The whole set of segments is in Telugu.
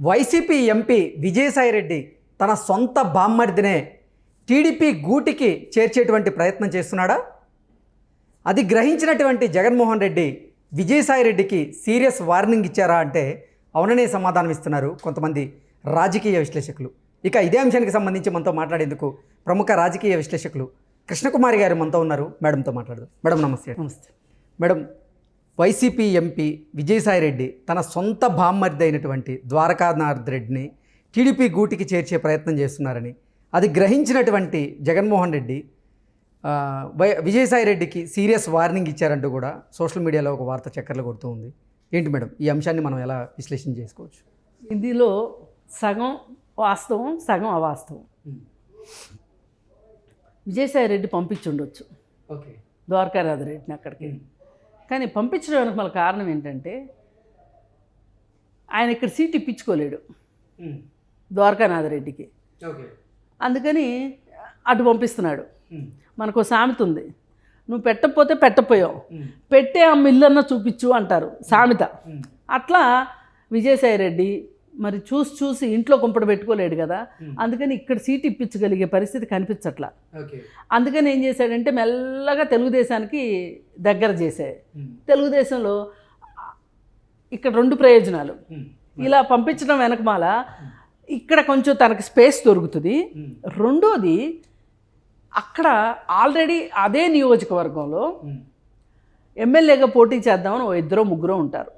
వైసీపీ ఎంపీ విజయసాయిరెడ్డి తన సొంత బామ్మర్దినే టీడీపీ గూటికి చేర్చేటువంటి ప్రయత్నం చేస్తున్నాడా? అది గ్రహించినటువంటి జగన్మోహన్ రెడ్డి విజయసాయిరెడ్డికి సీరియస్ వార్నింగ్ ఇచ్చారా అంటే అవుననే సమాధానం ఇస్తున్నారు కొంతమంది రాజకీయ విశ్లేషకులు. ఇక ఇదే అంశానికి సంబంధించి మనతో మాట్లాడేందుకు ప్రముఖ రాజకీయ విశ్లేషకులు కృష్ణకుమారి గారు మనతో ఉన్నారు. మేడంతో మాట్లాడదాం. మేడం నమస్తే. నమస్తే మేడం, వైసీపీ ఎంపీ విజయసాయిరెడ్డి తన సొంత బామ్మర్ది అయినటువంటి ద్వారకానాథ్ రెడ్డిని టీడీపీ గూటికి చేర్చే ప్రయత్నం చేస్తున్నారని అది గ్రహించినటువంటి జగన్మోహన్ రెడ్డి విజయసాయిరెడ్డికి సీరియస్ వార్నింగ్ ఇచ్చారంటూ కూడా సోషల్ మీడియాలో ఒక వార్త చక్కర్లు కొడుతూ ఉంది. ఏంటి మేడం, ఈ అంశాన్ని మనం ఎలా విశ్లేషణ చేసుకోవచ్చు? ఇందులో సగం వాస్తవం, సగం అవాస్తవం. విజయసాయిరెడ్డి పంపించుండొచ్చు ఓకే ద్వారకానాథ్ రెడ్డిని అక్కడికి. కానీ పంపించడానికి మళ్ళీ కారణం ఏంటంటే ఆయన ఇక్కడ సీట్ ఇప్పించుకోలేడు ద్వారకానాథ్ రెడ్డికి. అందుకని అటు పంపిస్తున్నాడు. మనకు సామెత ఉంది, నువ్వు పెట్టకపోతే పెట్టపోయావు, పెట్టే ఆ మిల్లన్న చూపించు అంటారు సామెత. అట్లా విజయసాయిరెడ్డి మరి చూసి ఇంట్లో కుంపడ పెట్టుకోలేడు కదా, అందుకని ఇక్కడ సీట్ ఇప్పించగలిగే పరిస్థితి కనిపించట్లా. అందుకని ఏం చేశాడంటే మెల్లగా తెలుగుదేశానికి దగ్గర చేశాయి. తెలుగుదేశంలో ఇక్కడ రెండు ప్రయోజనాలు, ఇలా పంపించడం వెనకమాల ఇక్కడ కొంచెం తనకి స్పేస్ దొరుకుతుంది. రెండోది, అక్కడ ఆల్రెడీ అదే నియోజకవర్గంలో ఎమ్మెల్యేగా పోటీ చేద్దామని ఓ ఇద్దరు ముగ్గురు ఉంటారు.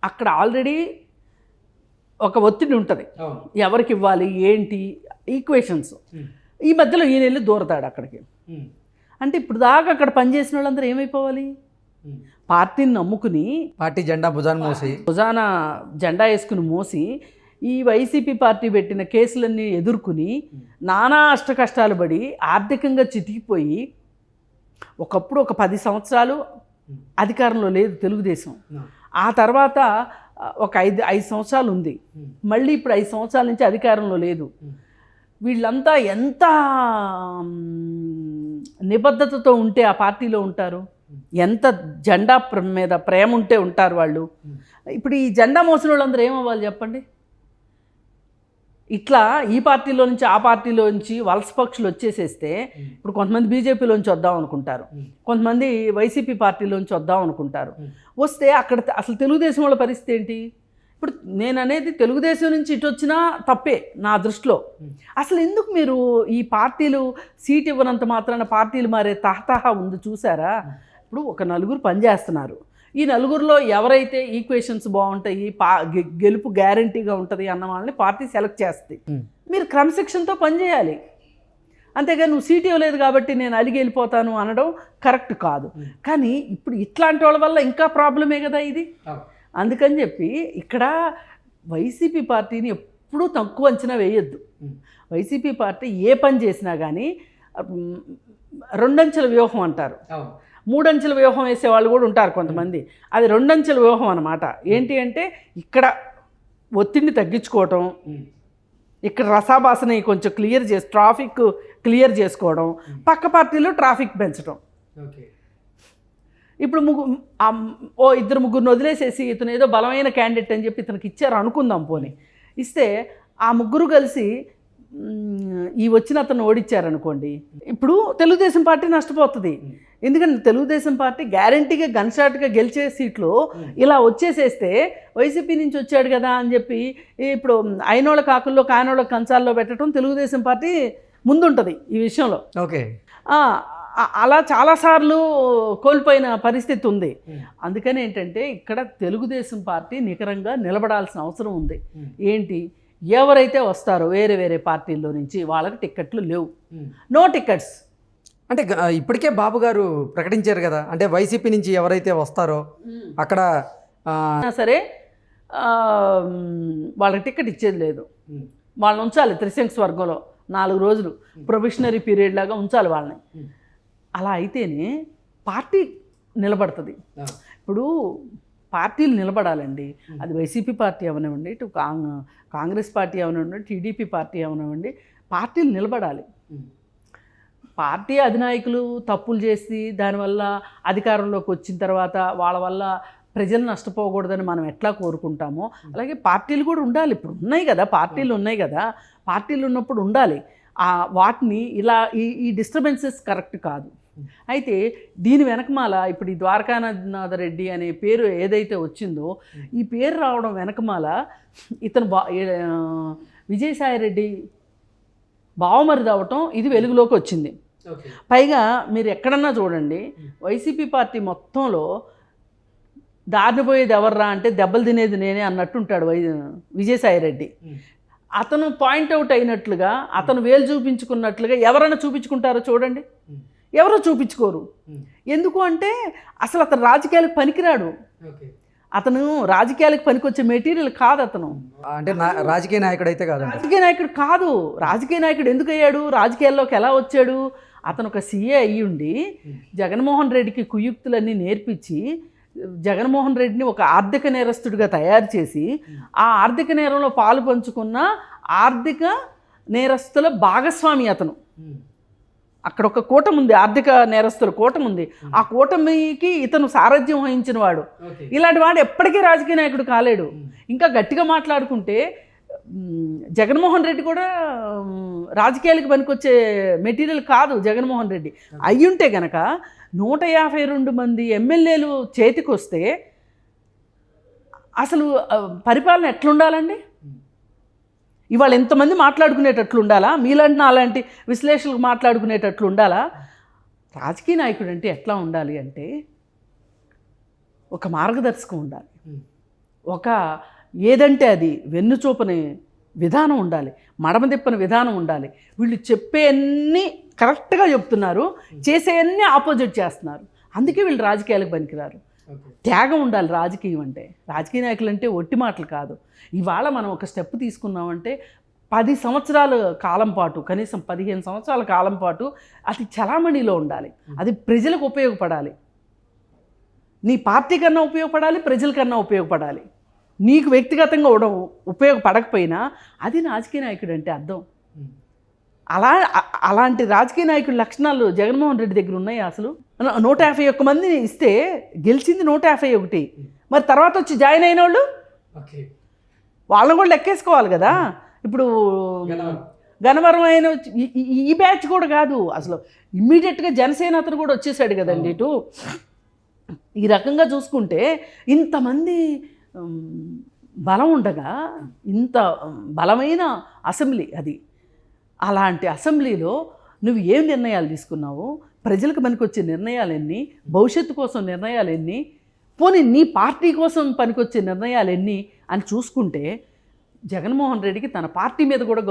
అక్కడ ఆల్రెడీ ఒక ఒత్తిడి ఉంటుంది, ఎవరికి ఇవ్వాలి ఏంటి ఈక్వేషన్స్. ఈ మధ్యలో ఈయన వెళ్ళి దూరతాడు అక్కడికి. అంటే ఇప్పుడు దాకా అక్కడ పనిచేసిన వాళ్ళందరూ ఏమైపోవాలి? పార్టీని నమ్ముకుని పార్టీ జెండా భుజాన జెండా వేసుకుని మోసి ఈ వైసీపీ పార్టీ పెట్టిన కేసులన్నీ ఎదుర్కొని నానా అష్టకష్టాలు పడి ఆర్థికంగా చితికిపోయి ఒకప్పుడు ఒక 10 సంవత్సరాలు అధికారంలో లేదు తెలుగుదేశం. ఆ తర్వాత ఒక 5 సంవత్సరాలు ఉంది, మళ్ళీ ఇప్పుడు 5 సంవత్సరాల నుంచి అధికారంలో లేదు. వీళ్ళంతా ఎంత నిబద్ధతతో ఉంటే ఆ పార్టీలో ఉంటారు, ఎంత జెండా మీద ప్రేమ ఉంటే ఉంటారు వాళ్ళు. ఇప్పుడు ఈ జెండా మోసిన వాళ్ళందరూ ఏమవ్వాలి చెప్పండి? ఇట్లా ఈ పార్టీలో నుంచి ఆ పార్టీలో నుంచి వలస పక్షులు వచ్చేసేస్తే ఇప్పుడు కొంతమంది బీజేపీలోంచి వద్దాం అనుకుంటారు, కొంతమంది వైసీపీ పార్టీలోంచి వద్దాం అనుకుంటారు. వస్తే అక్కడ అసలు తెలుగుదేశం వాళ్ళ పరిస్థితి ఏంటి? ఇప్పుడు నేను అనేది తెలుగుదేశం నుంచి ఇటు వచ్చినా తప్పే నా దృష్టిలో. అసలు ఎందుకు మీరు ఈ పార్టీలు సీట్ ఇవ్వనంత మాత్రాన పార్టీలు మారే తహతహా ఉంది చూసారా? ఇప్పుడు ఒక నలుగురు పనిచేస్తున్నారు, ఈ నలుగురిలో ఎవరైతే ఈక్వేషన్స్ బాగుంటాయి, గెలుపు గ్యారంటీగా ఉంటుంది అన్న వాళ్ళని పార్టీ సెలెక్ట్ చేస్తుంది. మీరు క్రమశిక్షణతో పనిచేయాలి. అంతేగా నువ్వు సీట్ ఇవ్వలేదు కాబట్టి నేను అలిగి వెళ్ళిపోతాను అనడం కరెక్ట్ కాదు. కానీ ఇప్పుడు ఇట్లాంటి వాళ్ళ వల్ల ఇంకా ప్రాబ్లమే కదా ఇది. అందుకని చెప్పి ఇక్కడ వైసీపీ పార్టీని ఎప్పుడూ తక్కువ అంచనా వేయొద్దు. వైసీపీ పార్టీ ఏ పని చేసినా కానీ 2 అంచెల వ్యూహం అంటారు, 3 అంచెల వ్యూహం వేసే వాళ్ళు కూడా ఉంటారు కొంతమంది. అది 2 అంచెల వ్యూహం అన్నమాట. ఏంటి అంటే ఇక్కడ ఒత్తిడిని తగ్గించుకోవటం, ఇక్కడ రసాభాసని కొంచెం ట్రాఫిక్ క్లియర్ చేసుకోవడం, పక్క పార్టీలో ట్రాఫిక్ పెంచడం. ఇప్పుడు 2 ముగ్గురిని వదిలేసేసి ఇతను ఏదో బలమైన క్యాండిడేట్ అని చెప్పి ఇతనికి ఇచ్చారు అనుకుందాం. పోనీ ఇస్తే ఆ ముగ్గురు కలిసి ఈ వచ్చిన అతను ఓడించారనుకోండి, ఇప్పుడు తెలుగుదేశం పార్టీ నష్టపోతుంది. ఎందుకంటే తెలుగుదేశం పార్టీ గ్యారంటీగా గన్షాట్గా గెలిచే సీట్లు ఇలా వచ్చేసేస్తే వైసీపీ నుంచి వచ్చాడు కదా అని చెప్పి ఇప్పుడు అయినోళ్ళ కాకుల్లో కానోళ్ళ కంచాల్లో పెట్టడం తెలుగుదేశం పార్టీ ముందుంటుంది ఈ విషయంలో. ఓకే, అలా చాలాసార్లు కోల్పోయిన పరిస్థితి ఉంది. అందుకని ఏంటంటే ఇక్కడ తెలుగుదేశం పార్టీ నికరంగా నిలబడాల్సిన అవసరం ఉంది. ఏంటి, ఎవరైతే వస్తారో వేరే పార్టీల్లో నుంచి వాళ్ళకి టిక్కెట్లు లేవు, నో టికెట్స్. అంటే ఇప్పటికే బాబు గారు ప్రకటించారు కదా, అంటే వైసీపీ నుంచి ఎవరైతే వస్తారో అక్కడ సరే వాళ్ళకి టికెట్ ఇచ్చేది లేదు. వాళ్ళని ఉంచాలి త్రిశంక్స్ వర్గంలో 4 రోజులు ప్రొబేషనరీ పీరియడ్ లాగా ఉంచాలి వాళ్ళని. అలా అయితేనే పార్టీ నిలబడుతుంది. ఇప్పుడు పార్టీలు నిలబడాలండి, అది వైసీపీ పార్టీ అవనివ్వండి, ఇటు కాంగ్రెస్ పార్టీ అవనివ్వండి, టీడీపీ పార్టీ అవనివ్వండి, పార్టీలు నిలబడాలి. పార్టీ అధినాయకులు తప్పులు చేసి దానివల్ల అధికారంలోకి వచ్చిన తర్వాత వాళ్ళ వల్ల ప్రజలు నష్టపోకూడదని మనం ఎట్లా కోరుకుంటామో అలాగే పార్టీలు కూడా ఉండాలి. ఇప్పుడు ఉన్నాయి కదా పార్టీలు ఉన్నాయి కదా, పార్టీలు ఉన్నప్పుడు ఉండాలి. వాటిని ఇలా ఈ డిస్టర్బెన్సెస్ కరెక్ట్ కాదు. అయితే దీని వెనకమాల ఇప్పుడు ఈ ద్వారకానాథ రెడ్డి అనే పేరు ఏదైతే వచ్చిందో ఈ పేరు రావడం వెనకమాల ఇతను విజయసాయి రెడ్డి బావమరిది అవటం ఇది వెలుగులోకి వచ్చింది. పైగా మీరు ఎక్కడన్నా చూడండి వైసీపీ పార్టీ మొత్తంలో దారిన పోయేది ఎవర్రా అంటే దెబ్బలు తినేది నేనే అన్నట్టుంటాడు విజయసాయి రెడ్డి. అతను పాయింట్అవుట్ అయినట్లుగా అతను వేలు చూపించుకున్నట్లుగా ఎవరైనా చూపించుకుంటారో చూడండి, ఎవరో చూపించుకోరు. ఎందుకు అంటే అసలు అతను రాజకీయాలకు పనికిరాడు, అతను రాజకీయాలకు పనికొచ్చే మెటీరియల్ కాదు అతను. అంటే రాజకీయ నాయకుడు అయితే కాదు, రాజకీయ నాయకుడు కాదు. రాజకీయ నాయకుడు ఎందుకు అయ్యాడు, రాజకీయాల్లోకి ఎలా వచ్చాడు? అతను ఒక సీఏ అయ్యుండి జగన్మోహన్ రెడ్డికి కుయుక్తులన్నీ నేర్పించి జగన్మోహన్ రెడ్డిని ఒక ఆర్థిక నేరస్తుడిగా తయారు చేసి ఆ ఆర్థిక నేరంలో పాలు పంచుకున్న ఆర్థిక నేరస్తుల భాగస్వామి అతను. అక్కడ ఒక కూటమి ఉంది, ఆర్థిక నేరస్తుల కూటమి ఉంది. ఆ కూటమికి ఇతను సారథ్యం వహించిన వాడు. ఇలాంటి వాడు ఎప్పటికీ రాజకీయ నాయకుడు కాలేడు. ఇంకా గట్టిగా మాట్లాడుకుంటే జగన్మోహన్ రెడ్డి కూడా రాజకీయాలకు పనికొచ్చే మెటీరియల్ కాదు జగన్మోహన్ రెడ్డి. అయ్యుంటే గనక 152 మంది ఎమ్మెల్యేలు చేతికి వస్తే అసలు పరిపాలన ఎట్లుండాలండి? ఇవాళ ఎంతమంది మాట్లాడుకునేటట్లు ఉండాలా? మీలాంటి నాలాంటి విశ్లేషకులు మాట్లాడుకునేటట్లు ఉండాలా? రాజకీయ నాయకుడు అంటే ఎట్లా ఉండాలి అంటే ఒక మార్గదర్శకం ఉండాలి, ఒక ఏదంటే అది వెన్నుచూపని విధానం ఉండాలి, మడమ తిప్పని విధానం ఉండాలి. వీళ్ళు చెప్పేవన్నీ కరెక్ట్గా చెప్తున్నారు, చేసేవన్నీ ఆపోజిట్ చేస్తున్నారు. అందుకే వీళ్ళు రాజకీయాలకు పనికిరారు. త్యాగం ఉండాలి రాజకీయం అంటే. రాజకీయ నాయకులు అంటే ఒట్టి మాటలు కాదు. ఇవాళ మనం ఒక స్టెప్ తీసుకున్నామంటే 10 సంవత్సరాల కాలం పాటు, కనీసం 15 సంవత్సరాల కాలం పాటు అది చలామణిలో ఉండాలి. అది ప్రజలకు ఉపయోగపడాలి, నీ పార్టీ కన్నా ఉపయోగపడాలి, ప్రజలకన్నా ఉపయోగపడాలి. నీకు వ్యక్తిగతంగా ఉపయోగపడకపోయినా అది రాజకీయ నాయకుడు అంటే అర్థం. అలాంటి రాజకీయ నాయకుడి లక్షణాలు జగన్మోహన్ రెడ్డి దగ్గర ఉన్నాయి. అసలు 151 మందిని ఇస్తే గెలిచింది 151. మరి తర్వాత వచ్చి జాయిన్ అయిన వాళ్ళు వాళ్ళని కూడా లెక్కేసుకోవాలి కదా. ఇప్పుడు గన్నవరం అయిన ఈ బ్యాచ్ కూడా కాదు, అసలు ఇమ్మీడియట్గా జనసేన అతను కూడా వచ్చేసాడు కదండి ఇటు. ఈ రకంగా చూసుకుంటే ఇంతమంది బలం ఉండగా, ఇంత బలమైన అసెంబ్లీ అది, అలాంటి అసెంబ్లీలో నువ్వు ఏం నిర్ణయాలు తీసుకున్నావు? ప్రజలకు పనికొచ్చే నిర్ణయాలు ఎన్ని? భవిష్యత్తు కోసం నిర్ణయాలు ఎన్ని? పోనీ నీ పార్టీ కోసం పనికొచ్చే నిర్ణయాలు ఎన్ని అని చూసుకుంటే జగన్మోహన్ రెడ్డికి తన పార్టీ మీద కూడా